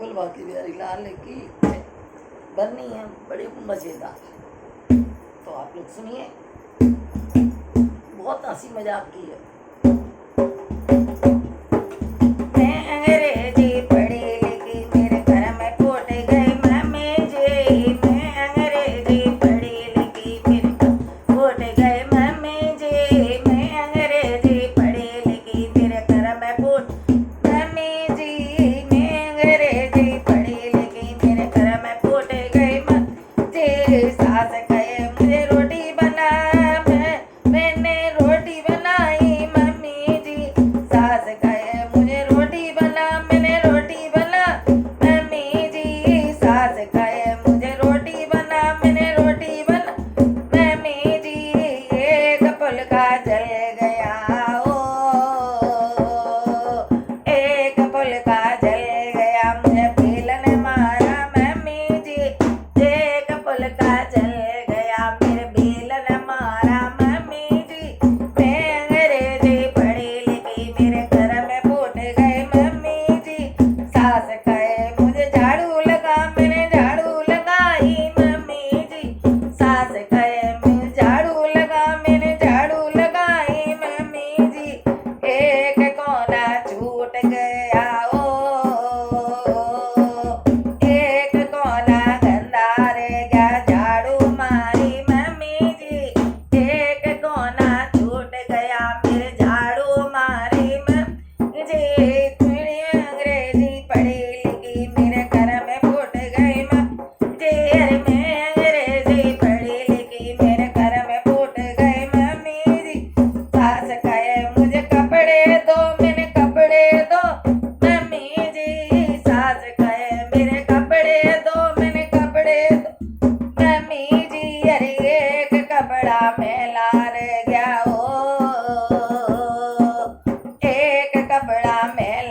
फूल बाकी बिहारी लाल की बननी है बड़ी मज़ेदार। तो आप लोग सुनिए, बहुत हंसी मजाक की है। मैं अंग्रेजी पढ़ी लिखी मेरे घर में फूट गई मम्मी जी। मैं अंग्रेजी पढ़ी लिखी मेरे फूट गई मम्मी जी। मैं अंग्रेजी पढ़ी लिखी मेरे घर में फूट मम्मी जी। मैं अंग्रेजी पढ़ी लिखी मेरे घर में फूट गई मम्मी जी। सास कहे मुझे रोटी बना, मैंने रोटी बनाई मम्मी जी। सास कहे मुझे रोटी बना, मैंने रोटी बना मम्मी जी। सास कहे मुझे रोटी बना, मैंने रोटी बना मम्मी जी। एक फुलका जल गया ओ, एक फुलका जल गया मुझे बेलन मारा मम्मी जी। एक फुलका जल गया मेरे बेलन मारा मम्मी जी। मैं अंग्रेजी पढ़ी लिखी मेरे घर में फूट गए मम्मी जी। सास कहे मुझे झाड़ू लगा, मैंने झाड़ू लगाई मम्मी जी। सास कहे मुझे झाड़ू लगा, मैंने झाड़ू लगाई मम्मी जी। एक कोना छूट गया ओ, एक कोना गंदा रह गया झाड़ू मारी मम्मी जी। एक कोना छूट गया मेरे झाड़ू मारी मम्मी जी। मेरी अंग्रेजी पढ़ी लिखी मेरे घर में फूट गई मम्मी जी। अरे मैं अंग्रेजी पढ़ी लिखी मेरे घर में फूट गई मम्मी जी। सास कहे मुझे कपड़े दो, मैंने कपड़े दो मम्मी जी। सास कहे मेरे कपड़े दो, मैंने कपड़े दो मम्मी जी। अरे एक कपड़ा मैला रह गया ओ, एक कपड़ा मैला